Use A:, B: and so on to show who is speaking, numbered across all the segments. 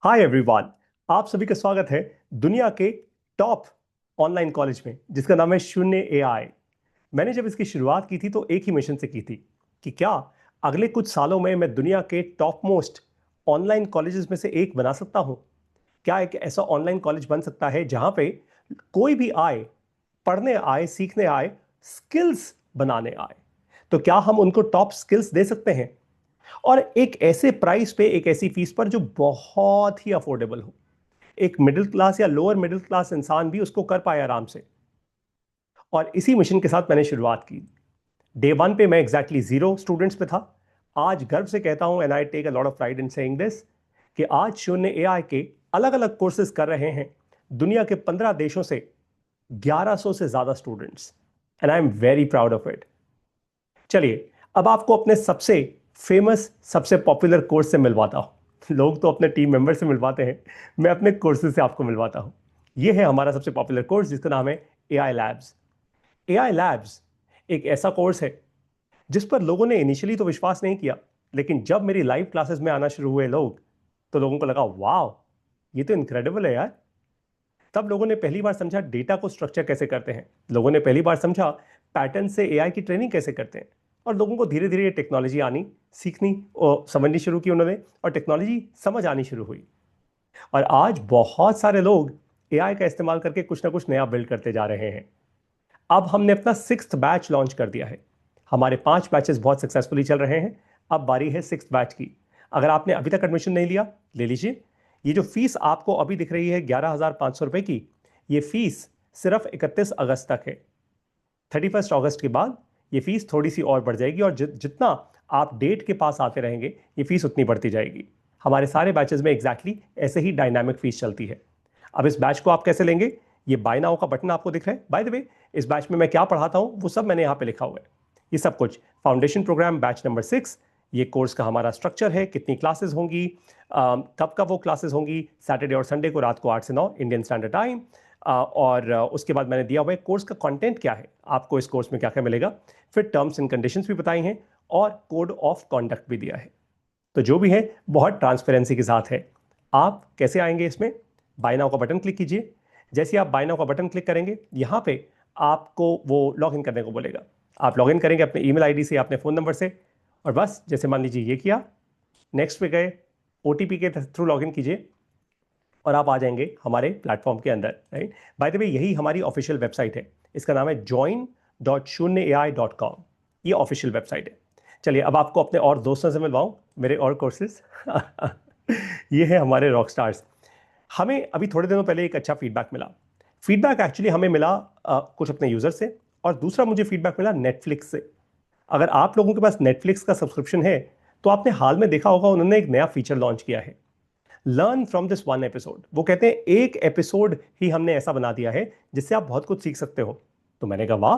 A: Hi everyone. आप सभी का स्वागत है दुनिया के टॉप ऑनलाइन कॉलेज में जिसका नाम है शून्य एआई। मैंने जब इसकी शुरुआत की थी तो एक ही मिशन से की थी कि क्या अगले कुछ सालों में मैं दुनिया के टॉप मोस्ट ऑनलाइन कॉलेजेस में से एक बना सकता हूं। क्या एक ऐसा ऑनलाइन कॉलेज बन सकता है जहां पे कोई भी आए, पढ़ने आए, सीखने आए, स्किल्स बनाने आए। तो क्या हम उनको टॉप स्किल्स दे सकते हैं और एक ऐसे प्राइस पे, एक ऐसी फीस पर जो बहुत ही अफोर्डेबल हो, एक मिडिल क्लास या लोअर मिडिल क्लास इंसान भी उसको कर पाए आराम से। और इसी मिशन के साथ मैंने शुरुआत की। डे वन पे मैं एग्जैक्टली जीरो स्टूडेंट्स पे था। आज गर्व से कहता हूं, and I take a lot of pride in saying this, कि आज शून्य एआई के अलग अलग कोर्सेज कर रहे हैं दुनिया के 15 देशों से 1100 से ज्यादा students. And I am very proud of it. चलिए अब आपको अपने सबसे फेमस, सबसे पॉपुलर कोर्स से मिलवाता हूं। लोग तो अपने टीम मेंबर से मिलवाते हैं, मैं अपने कोर्सेज से आपको मिलवाता हूं। यह है हमारा सबसे पॉपुलर कोर्स जिसका नाम है एआई लैब्स। एआई लैब्स एक ऐसा कोर्स है जिस पर लोगों ने इनिशियली तो विश्वास नहीं किया, लेकिन जब मेरी लाइव क्लासेस में आना शुरू हुए लोग, तो लोगों को लगा वाह, ये तो इनक्रेडिबल है यार। तब लोगों ने पहली बार समझा डेटा को स्ट्रक्चर कैसे करते हैं, लोगों ने पहली बार समझा पैटर्न से एआई की ट्रेनिंग कैसे करते हैं। और लोगों को धीरे धीरे टेक्नोलॉजी आनी, सीखनी और समझनी शुरू की उन्होंने, और टेक्नोलॉजी समझ आनी शुरू हुई। और आज बहुत सारे लोग एआई का इस्तेमाल करके कुछ ना कुछ नया बिल्ड करते जा रहे हैं। अब हमने अपना 6th बैच लॉन्च कर दिया है। हमारे 5 बैचेस बहुत सक्सेसफुली चल रहे हैं। अब बारी है 6th बैच की। अगर आपने अभी तक एडमिशन नहीं लिया, ले लीजिए। ये जो फीस आपको अभी दिख रही है 11,500 रुपए की, ये फीस सिर्फ 31 अगस्त तक है। 31 अगस्त के बाद ये फीस थोड़ी सी और बढ़ जाएगी, और जितना आप डेट के पास आते रहेंगे ये फीस उतनी बढ़ती जाएगी। हमारे सारे बैचेस में एग्जैक्टली ऐसे ही डायनामिक फीस चलती है। अब इस बैच को आप कैसे लेंगे? ये बाय नाउ का बटन आपको दिख रहा है। बाय द वे, इस बैच में मैं क्या पढ़ाता हूं वो सब मैंने यहां पे लिखा हुआ है। ये सब कुछ फाउंडेशन प्रोग्राम बैच नंबर 6, ये कोर्स का हमारा स्ट्रक्चर है, कितनी क्लासेस होंगी, कब कब वो क्लासेस होंगी, सैटरडे और संडे को रात को 8 से 9 इंडियन स्टैंडर्ड टाइम। और उसके बाद मैंने दिया हुआ है कोर्स का कंटेंट क्या है, आपको इस कोर्स में क्या क्या मिलेगा, फिर टर्म्स एंड कंडीशंस भी बताई हैं और कोड ऑफ कॉन्डक्ट भी दिया है। तो जो भी है बहुत ट्रांसपेरेंसी के साथ है। आप कैसे आएंगे इसमें? बाय नाउ का बटन क्लिक कीजिए। जैसे आप बाय नाउ का बटन क्लिक करेंगे, यहां पे आपको वो लॉग इन करने को बोलेगा। आप लॉग इन करेंगे अपने ईमेल आईडी से, अपने फोन नंबर से, और बस जैसे मान लीजिए ये किया, नेक्स्ट पे गए, ओटीपी के थ्रू लॉग इन कीजिए और आप आ जाएंगे हमारे प्लेटफॉर्म के अंदर। राइट, बाय द वे यही हमारी ऑफिशियल वेबसाइट है। इसका नाम है join.shunyaai.com। ये ऑफिशियल वेबसाइट है। चलिए अब आपको अपने और दोस्तों से मिलवाऊं, मेरे और कोर्सेज। ये है हमारे रॉक स्टार्स। हमें अभी थोड़े दिनों पहले एक अच्छा फीडबैक मिला। फीडबैक एक्चुअली हमें मिला कुछ अपने यूजर से, और दूसरा मुझे फीडबैक मिला नेटफ्लिक्स से। अगर आप लोगों के पास नेटफ्लिक्स का सब्सक्रिप्शन है तो आपने हाल में देखा होगा उन्होंने एक नया फीचर लॉन्च किया है, learn from this one episode. वो कहते हैं एक एपिसोड ही हमने ऐसा बना दिया है जिससे आप बहुत कुछ सीख सकते हो। तो मैंने कहा वाह,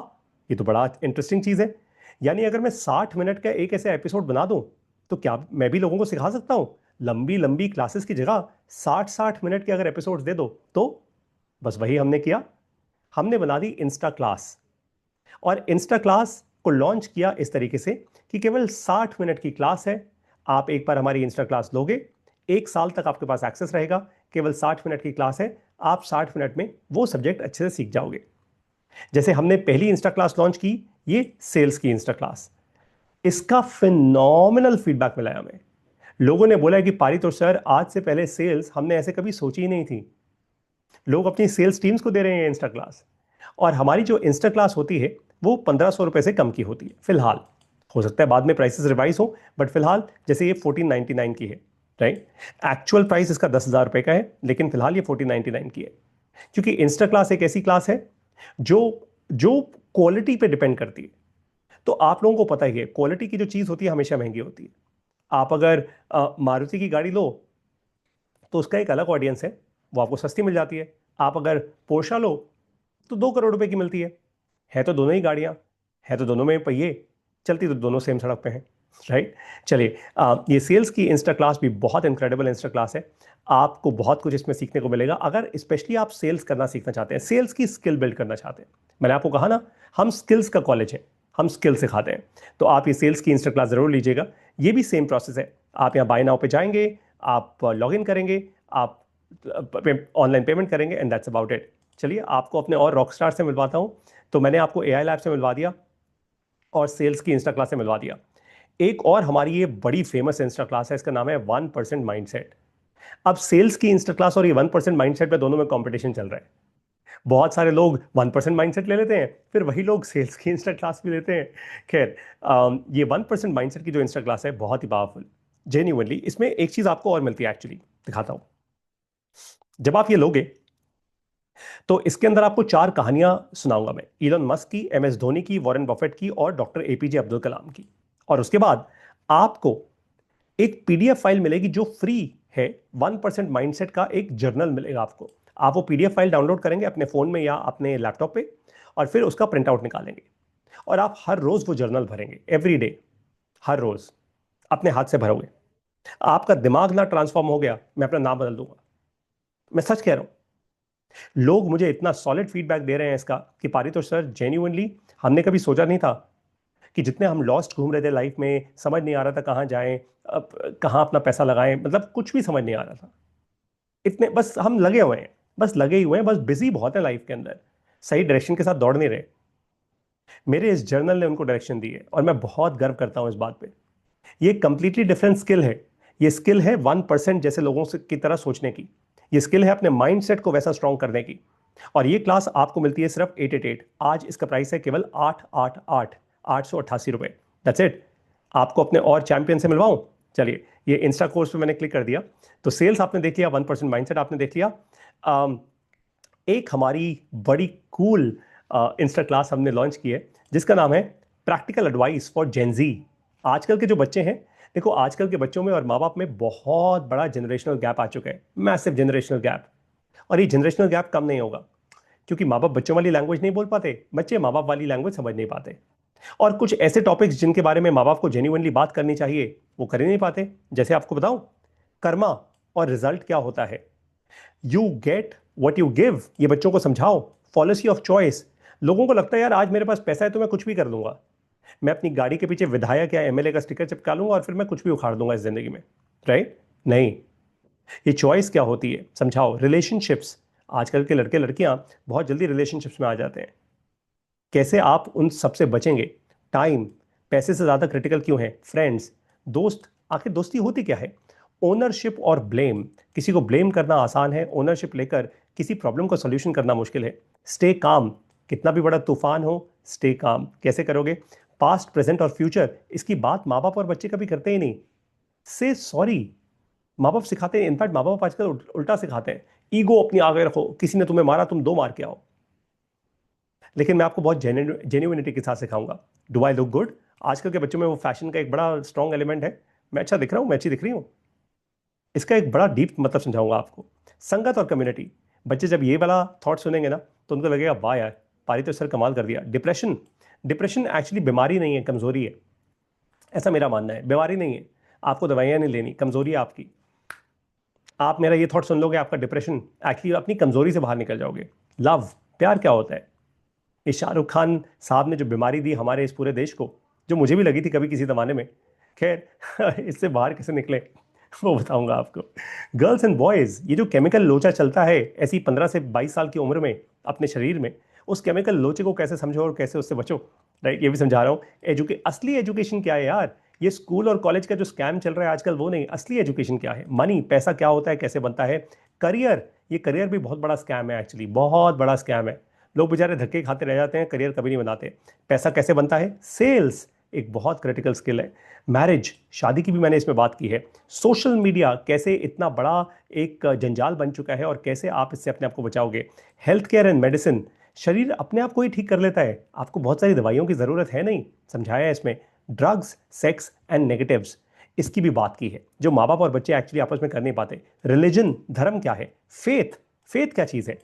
A: ये तो बड़ा इंटरेस्टिंग चीज है। यानी अगर मैं 60 मिनट का एक ऐसे एपिसोड बना दूं तो क्या मैं भी लोगों को सिखा सकता हूं? लंबी लंबी क्लासेस की जगह 60-60 मिनट के अगर एपिसोड दे दो तो। बस वही हमने किया। हमने बना दी इंस्टा क्लास, और इंस्टा क्लास को लॉन्च किया इस तरीके से कि केवल 60 मिनट की क्लास है। आप एक बार हमारी इंस्टा क्लास लोगे, 1 साल तक आपके पास एक्सेस रहेगा। केवल 60 मिनट की क्लास है, आप 60 मिनट में वो सब्जेक्ट अच्छे से सीख जाओगे। जैसे हमने पहली इंस्टा क्लास लॉन्च की, ये सेल्स की इंस्टा क्लास, इसका फिनोमिनल फीडबैक मिला है हमें। लोगों ने बोला है कि पारितोष सर, आज से पहले सेल्स हमने ऐसे कभी सोची ही नहीं थी। लोग अपनी सेल्स टीम्स को दे रहे हैं इंस्टा क्लास। और हमारी जो इंस्टा क्लास होती है वो 1500 रुपए से कम की होती है फिलहाल। हो सकता है बाद में प्राइसेस रिवाइज हो, बट फिलहाल जैसे ये 1499 की है। राइट, एक्चुअल प्राइस इसका 10,000 रुपए का है, लेकिन फिलहाल ये 1499 की है। क्योंकि इंस्टा क्लास एक ऐसी क्लास है जो जो क्वालिटी पे डिपेंड करती है। तो आप लोगों को पता ही है, क्वालिटी की जो चीज होती है हमेशा महंगी होती है। आप अगर मारुति की गाड़ी लो तो उसका एक अलग ऑडियंस है, वो आपको सस्ती मिल जाती है। आप अगर पोर्शा लो तो 2 करोड़ रुपए की मिलती है तो दोनों ही गाड़ियां, है तो दोनों में पहिए, चलती तो दोनों सेम सड़क पे हैं। राइट, चलिए ये सेल्स की इंस्टा क्लास भी बहुत इनक्रेडिबल इंस्टा क्लास है। आपको बहुत कुछ इसमें सीखने को मिलेगा अगर स्पेशली आप सेल्स करना सीखना चाहते हैं, सेल्स की स्किल बिल्ड करना चाहते हैं। मैंने आपको कहा ना, हम स्किल्स का कॉलेज है, हम स्किल सिखाते हैं। तो आप ये सेल्स की इंस्टा क्लास जरूर लीजिएगा। ये भी सेम प्रोसेस है। आप यहाँ बाय नाउ पे जाएंगे, आप लॉग इन करेंगे, आप ऑनलाइन पेमेंट करेंगे एंड दैट्स अबाउट इट। चलिए आपको अपने और रॉक स्टार से मिलवाता हूँ। तो मैंने आपको एआई लैब से मिलवा दिया और सेल्स की इंस्टा क्लास से मिलवा दिया। एक और हमारी ये बड़ी फेमस इंस्टा क्लास है, इसका नाम है 1% माइंडसेट। अब सेल्स की इंस्टा क्लास और ये 1% माइंडसेट में दोनों में कंपटीशन चल रहा है। बहुत सारे लोग 1% माइंडसेट ले लेते हैं, फिर वही लोग सेल्स की इंस्टा क्लास भी लेते हैं। खैर, ये 1% माइंडसेट की जो इंस्टा क्लास है बहुत ही पावरफुल। जेन्युइनली इसमें एक चीज आपको और मिलती है, एक्चुअली दिखाता हूं। जब आप ये लोगे तो इसके अंदर आपको 4 कहानियां सुनाऊंगा मैं, इलोन मस्क की, एमएस धोनी की, वॉरेन बफेट की और डॉक्टर एपीजे अब्दुल कलाम की। और उसके बाद आपको एक पीडीएफ फाइल मिलेगी जो फ्री है। 1% माइंडसेट का एक जर्नल मिलेगा आपको। आप वो पीडीएफ फाइल डाउनलोड करेंगे अपने फोन में या अपने लैपटॉप पे, और फिर उसका प्रिंट आउट निकालेंगे और आप हर रोज वो जर्नल भरेंगे, एवरी डे, हर रोज अपने हाथ से भरोगे। आपका दिमाग ना ट्रांसफॉर्म हो गया, मैं अपना नाम बदल दूंगा। मैं सच कह रहा हूं। लोग मुझे इतना सॉलिड फीडबैक दे रहे हैं इसका कि पारितोष सर, जेन्युइनली हमने कभी सोचा नहीं था कि जितने हम लॉस्ट घूम रहे थे लाइफ में, समझ नहीं आ रहा था कहाँ जाएं, अब कहाँ अपना पैसा लगाएं, मतलब कुछ भी समझ नहीं आ रहा था। इतने बस हम लगे हुए हैं, बस लगे ही हुए हैं, बस बिजी बहुत है लाइफ के अंदर, सही डायरेक्शन के साथ दौड़ नहीं रहे। मेरे इस जर्नल ने उनको डायरेक्शन दी है और मैं बहुत गर्व करता हूं इस बात पे। ये कंप्लीटली डिफरेंट स्किल है। ये स्किल है 1% जैसे लोगों से की तरह सोचने की। ये स्किल है अपने माइंडसेट को वैसा स्ट्रांग करने की। और ये क्लास आपको मिलती है सिर्फ 888। आज इसका प्राइस है केवल 888 रुपए। That's it. आपको अपने और चैंपियन से मिलवाऊं? चलिए, ये इंस्टा कोर्स पे मैंने क्लिक कर दिया तो सेल्स आपने देख लिया, 1% माइंडसेट आपने देख लिया। अम, एक हमारी बड़ी कूल इंस्टा क्लास हमने लॉन्च की है जिसका नाम है प्रैक्टिकल एडवाइस फॉर जेनजी। आजकल के जो बच्चे हैं, देखो आजकल के बच्चों में और माँ बाप में बहुत बड़ा जनरेशनल गैप आ चुका है, मैसिव जनरेशनल गैप। और ये जनरेशनल गैप कम नहीं होगा क्योंकि माँ बाप बच्चों वाली लैंग्वेज नहीं बोल पाते, बच्चे माँ बाप वाली लैंग्वेज समझ नहीं पाते। और कुछ ऐसे टॉपिक्स जिनके बारे में माँ बाप को जेन्युइनली बात करनी चाहिए वो कर ही नहीं पाते। जैसे आपको बताऊं, कर्मा और रिजल्ट क्या होता है। You get what you give, ये बच्चों को समझाओ। पॉलिसी ऑफ चॉइस, लोगों को लगता है यार आज मेरे पास पैसा है तो मैं कुछ भी कर लूंगा, मैं अपनी गाड़ी के पीछे विधायक या एमएलए का स्टिकर चिपका लूंगा और फिर मैं कुछ भी उखाड़ दूंगा इस जिंदगी में। राइट? नहीं, ये चॉइस क्या होती है समझाओ। रिलेशनशिप्स, आजकल के लड़के लड़कियां बहुत जल्दी रिलेशनशिप्स में आ जाते हैं, कैसे आप उन सबसे बचेंगे। टाइम पैसे से ज्यादा क्रिटिकल क्यों है, फ्रेंड्स, दोस्त, आखिर दोस्ती होती क्या है। ओनरशिप और ब्लेम, किसी को ब्लेम करना आसान है, ओनरशिप लेकर किसी प्रॉब्लम का सॉल्यूशन करना मुश्किल है। स्टे काम, कितना भी बड़ा तूफान हो स्टे काम, कैसे करोगे। पास्ट, प्रेजेंट और फ्यूचर, इसकी बात माँ बाप और बच्चे कभी करते ही नहीं। से सॉरी, माँ बाप सिखाते हैं, इनफैक्ट माँ बाप आजकल उल्टा सिखाते हैं। ईगो अपनी आगे रखो, किसी ने तुम्हें मारा तुम 2 मार के आओ। लेकिन मैं आपको बहुत जेन्युइनिटी के साथ सिखाऊंगा। Do I look good? आजकल के बच्चों में वो फैशन का एक बड़ा स्ट्रॉन्ग एलिमेंट है, मैं अच्छा दिख रहा हूँ, मैं अच्छी दिख रही हूँ। इसका एक बड़ा डीप मतलब समझाऊंगा आपको। संगत और कम्युनिटी, बच्चे जब ये वाला थॉट सुनेंगे ना तो उनको लगेगा वाह यार, पारी तो सर कमाल कर दिया। डिप्रेशन, डिप्रेशन एक्चुअली बीमारी नहीं है, कमजोरी है। ऐसा मेरा मानना है, बीमारी नहीं है। आपको दवाइयां नहीं लेनी, कमजोरी है आपकी। आप मेरा ये थॉट सुन लोगे, आपका डिप्रेशन एक्चुअली अपनी कमजोरी से बाहर निकल जाओगे। लव, प्यार क्या होता है। इस शाहरुख खान साहब ने जो बीमारी दी हमारे इस पूरे देश को, जो मुझे भी लगी थी कभी किसी जमाने में, खैर इससे बाहर कैसे निकले वो बताऊंगा आपको। गर्ल्स एंड बॉयज, ये जो केमिकल लोचा चलता है ऐसी 15 से 22 साल की उम्र में अपने शरीर में, उस केमिकल लोचे को कैसे समझो और कैसे उससे बचो। राइट, ये भी समझा रहा हूँ। असली एजुकेशन क्या है यार, ये स्कूल और कॉलेज का जो स्कैम चल रहा है आजकल वो नहीं, असली एजुकेशन क्या है। मनी, पैसा क्या होता है, कैसे बनता है। करियर, ये करियर भी बहुत बड़ा स्कैम है, एक्चुअली बहुत बड़ा स्कैम है। लोग बेचारे धक्के खाते रह जाते हैं, करियर कभी नहीं बनाते। पैसा कैसे बनता है। सेल्स एक बहुत क्रिटिकल स्किल है। मैरिज, शादी की भी मैंने इसमें बात की है। सोशल मीडिया कैसे इतना बड़ा एक जंजाल बन चुका है और कैसे आप इससे अपने आप को बचाओगे। हेल्थ केयर एंड मेडिसिन, शरीर अपने आप को ही ठीक कर लेता है, आपको बहुत सारी दवाइयों की जरूरत है नहीं, समझाया है इसमें। ड्रग्स, सेक्स एंड नेगेटिव्स, इसकी भी बात की है, जो माँ बाप और बच्चे एक्चुअली आपस में कर नहीं पाते। रिलीजन, धर्म क्या है। फेथ, फेथ क्या चीज़ है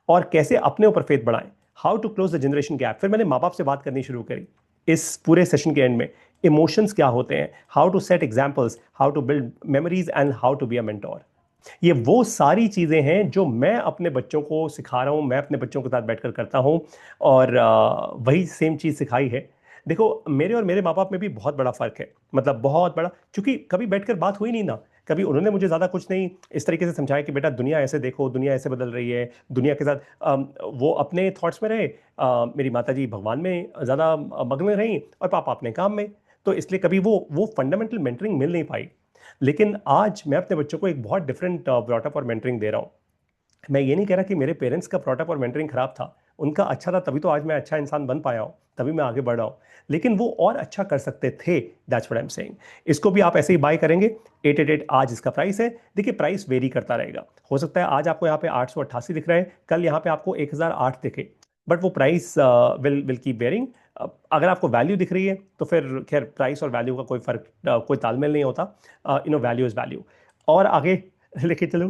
A: और कैसे अपने ऊपर फेथ बढ़ाएं। How to close the generation gap, फिर मैंने माँ बाप से बात करनी शुरू करी इस पूरे सेशन के एंड में। इमोशंस क्या होते हैं, how to set examples, how to build memories and how to be a mentor. ये वो सारी चीजें हैं जो मैं अपने बच्चों को सिखा रहा हूं, मैं अपने बच्चों के साथ बैठकर करता हूं। और वही सेम चीज सिखाई है। देखो मेरे और मेरे माँ बाप में भी बहुत बड़ा फर्क है, मतलब बहुत बड़ा, क्योंकि कभी बैठकर बात हुई नहीं ना, कभी उन्होंने मुझे ज़्यादा कुछ नहीं इस तरीके से समझाया कि बेटा दुनिया ऐसे देखो, दुनिया ऐसे बदल रही है, दुनिया के साथ वो अपने थॉट्स में रहे। मेरी माता जी भगवान में ज़्यादा मग्न रहीं और पापा अपने काम में। तो इसलिए कभी वो फंडामेंटल मेंटरिंग मिल नहीं पाई। लेकिन आज मैं अपने बच्चों को एक बहुत डिफरेंट ब्रॉटअप और मेंटरिंग दे रहा हूँ। मैं ये नहीं कह रहा कि मेरे पेरेंट्स का ब्रॉटअप और मेंटरिंग खराब था, उनका अच्छा था, तभी तो आज मैं अच्छा इंसान बन पाया हूँ, तभी मैं आगे बढ़ रहा हूँ। लेकिन वो और अच्छा कर सकते थे, that's what I am saying. इसको भी आप ऐसे ही बाय करेंगे। 888 आज इसका प्राइस है। देखिए प्राइस वेरी करता रहेगा, हो सकता है आज आपको यहाँ पे 888 दिख रहा है, कल यहाँ पे आपको 1008 दिखे, बट वो price will will keep varying. अगर आपको वैल्यू दिख रही है तो फिर खैर प्राइस और वैल्यू का कोई फर्क, कोई तालमेल नहीं होता। Value is value. और आगे लेके चलो,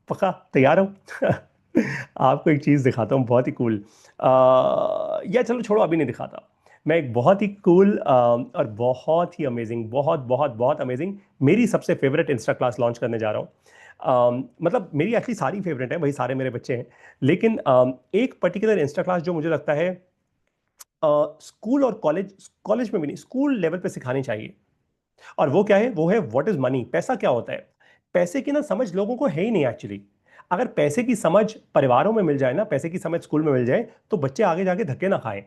A: पक्का तैयार हो? आपको एक चीज़ दिखाता हूँ बहुत ही कूल। या चलो छोड़ो, अभी नहीं दिखाता। मैं एक बहुत ही कूल और बहुत ही अमेजिंग, बहुत बहुत बहुत अमेजिंग, मेरी सबसे फेवरेट इंस्टा क्लास लॉन्च करने जा रहा हूँ। मतलब मेरी एक्चुअली सारी फेवरेट है, वही सारे मेरे बच्चे हैं। लेकिन एक पर्टिकुलर इंस्टा क्लास जो मुझे लगता है स्कूल और कॉलेज, कॉलेज में भी नहीं, स्कूल लेवल पे सिखानी चाहिए। और वो क्या है? वो है व्हाट इज मनी, पैसा क्या होता है। पैसे की ना समझ लोगों को है ही नहीं एक्चुअली। अगर पैसे की समझ परिवारों में मिल जाए ना, पैसे की समझ स्कूल में मिल जाए, तो बच्चे आगे जाके धक्के ना खाएं।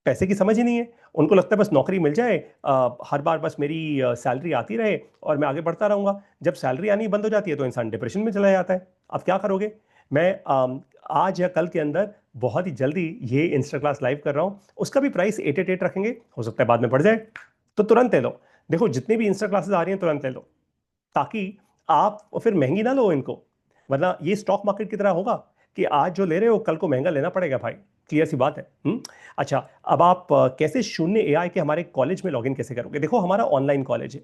A: पैसे की समझ ही नहीं है, उनको लगता है बस नौकरी मिल जाए, हर बार बस मेरी सैलरी आती रहे और मैं आगे बढ़ता रहूंगा। जब सैलरी आनी बंद हो जाती है तो इंसान डिप्रेशन में चला जाता है। अब क्या करोगे? मैं आज या कल के अंदर बहुत ही जल्दी ये इंस्टा क्लास लाइव कर रहा हूँ, उसका भी प्राइस 888 रखेंगे, हो सकता है बाद में बढ़ जाए, तो तुरंत ले लो। देखो जितनी भी इंस्टा क्लासेस आ रही हैं तुरंत ले लो, ताकि आप फिर महंगी ना लो इनको, वरना ये स्टॉक मार्केट की तरह होगा कि आज जो ले रहे हो कल को महंगा लेना पड़ेगा भाई। क्लियर सी बात है। अच्छा, अब आप कैसे शून्य एआई के हमारे कॉलेज में लॉगिन कैसे करोगे? देखो हमारा ऑनलाइन कॉलेज है,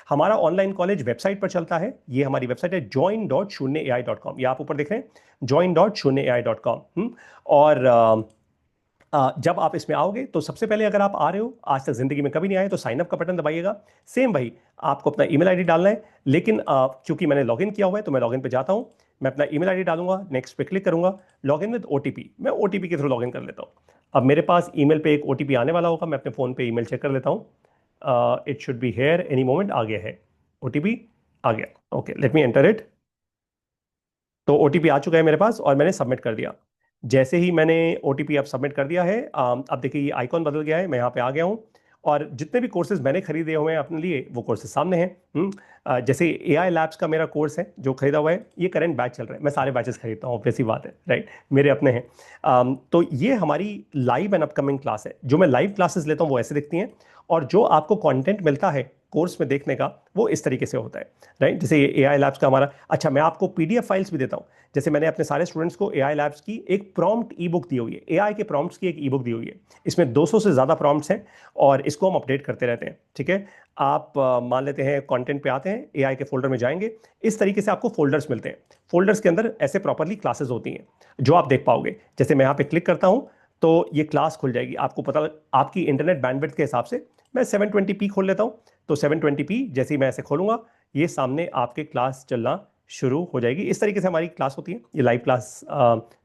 A: हमारा ऑनलाइन कॉलेज वेबसाइट पर चलता है। ये हमारी वेबसाइट है join.shunyaai.com, ये आप ऊपर देख रहे हैं join.shunyaai.com। और जब आप इसमें आओगे तो सबसे पहले, अगर आप आ रहे हो आज तक जिंदगी में कभी नहीं आए, तो साइन अप का बटन दबाइएगा। सेम भाई, आपको अपना ईमेल आईडी डालना है, लेकिन चूंकि मैंने लॉगिन किया हुआ है तो मैं लॉगिन पे जाता हूं, मैं अपना ईमेल आईडी डालूंगा, नेक्स्ट पे क्लिक करूंगा, लॉगिन विद ओटीपी, मैं ओटीपी के थ्रू लॉगिन कर लेता हूं। अब मेरे पास ईमेल पे एक ओटीपी आने वाला होगा, मैं अपने फोन पे ईमेल चेक कर लेता हूं। It should be here any moment. आ गया है ओटीपी, आ गया। Okay, let me enter it. तो ओटीपी आ चुका है मेरे पास और मैंने सबमिट कर दिया। जैसे ही मैंने ओटीपी अब सबमिट कर दिया है, अब देखिए ये आइकॉन बदल गया है, मैं यहाँ पे आ गया हूँ। और जितने भी कोर्सेज मैंने खरीदे हुए हैं अपने लिए, वो कोर्सेज सामने हैं। जैसे एआई लैब्स का मेरा कोर्स है जो खरीदा हुआ है, ये करंट बैच चल रहा है, मैं सारे बैचेस खरीदता हूँ, ऑब्वियस सी बात है, राइट, मेरे अपने हैं। तो ये हमारी लाइव एंड अपकमिंग क्लास है। जो मैं लाइव क्लासेस लेता हूँ वो ऐसे दिखती हैं, और जो आपको कंटेंट मिलता है कोर्स में देखने का, वो इस तरीके से होता है, राइट। जैसे ये एआई लैब्स का हमारा, अच्छा मैं आपको पीडीएफ फाइल्स भी देता हूँ। जैसे मैंने अपने सारे स्टूडेंट्स को एआई लैब्स की एक प्रॉम्प्ट ई बुक दी हुई है, एआई के प्रॉम्प्ट्स की एक ई बुक दी हुई है। इसमें 200 से ज़्यादा प्रॉम्प्ट्स हैं और इसको हम अपडेट करते रहते हैं, ठीक है। आप मान लेते हैं कंटेंट पे आते हैं, एआई के फोल्डर में जाएंगे, इस तरीके से आपको फोल्डर्स मिलते हैं। फोल्डर्स के अंदर ऐसे प्रॉपरली क्लासेस होती हैं जो आप देख पाओगे। जैसे मैं यहाँ पे क्लिक करता हूँ तो ये क्लास खुल जाएगी, आपको पता आपकी इंटरनेट बैंडविड्थ के हिसाब से मैं 720p खोल लेता हूँ। तो 720p जैसे ही मैं ऐसे खोलूंगा, ये सामने आपके क्लास चलना शुरू हो जाएगी। इस तरीके से हमारी क्लास होती है, ये लाइव क्लास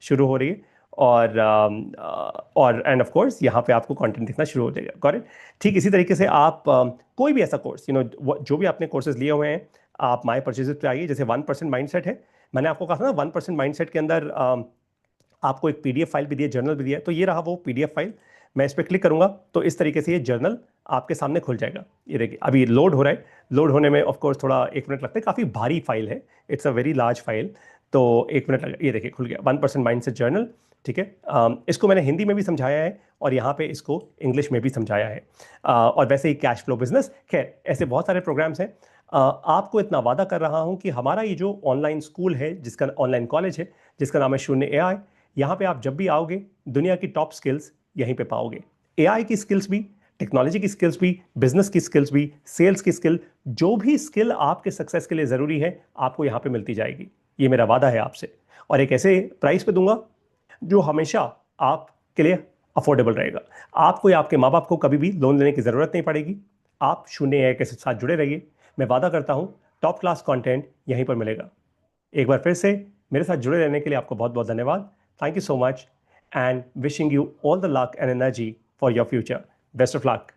A: शुरू हो रही है। और एंड ऑफ कोर्स यहाँ पे आपको कंटेंट दिखना शुरू हो जाएगा। Got it? ठीक इसी तरीके से आप कोई भी ऐसा कोर्स, जो भी आपने कोर्सेज लिए हुए हैं, आप माई परचेजेस पे आइए। जैसे 1% माइंडसेट है, मैंने आपको कहा था ना 1% माइंडसेट के अंदर आपको एक पीडीएफ फाइल भी दी है, जर्नल भी दिया है। तो ये रहा वो पीडीएफ फाइल, मैं इस पर क्लिक करूंगा तो इस तरीके से ये जर्नल आपके सामने खुल जाएगा। ये देखिए अभी लोड हो रहा है, लोड होने में ऑफ कोर्स थोड़ा 1 मिनट लगता है, काफ़ी भारी फाइल है, it's a very large file, तो 1 मिनट लगेगा। ये देखिए खुल गया 1% माइंडसेट जर्नल, ठीक है। इसको मैंने हिंदी में भी समझाया है और यहाँ पे इसको इंग्लिश में भी समझाया है। और वैसे ही कैश फ्लो बिजनेस, खैर ऐसे बहुत सारे प्रोग्राम्स हैं। आपको इतना वादा कर रहा हूँ कि हमारा ये जो ऑनलाइन स्कूल है, जिसका ऑनलाइन कॉलेज है, जिसका नाम है शून्य एआई, यहाँ पे आप जब भी आओगे दुनिया की टॉप स्किल्स यहीं पे पाओगे। एआई की स्किल्स भी, टेक्नोलॉजी की स्किल्स भी, बिजनेस की स्किल्स भी, सेल्स की स्किल, जो भी स्किल आपके सक्सेस के लिए ज़रूरी है, आपको यहाँ पे मिलती जाएगी। ये मेरा वादा है आपसे, और एक ऐसे प्राइस पे दूंगा जो हमेशा आपके लिए अफोर्डेबल रहेगा। आपको या आपके माँ बाप को कभी भी लोन लेने की ज़रूरत नहीं पड़ेगी। आप शून्य एआई के साथ जुड़े रहिए। मैं वादा करता हूँ टॉप क्लास कंटेंट यहीं पर मिलेगा। एक बार फिर से मेरे साथ जुड़े रहने के लिए आपको बहुत बहुत धन्यवाद। Thank you so much and wishing you all the luck and energy for your future. Best of luck.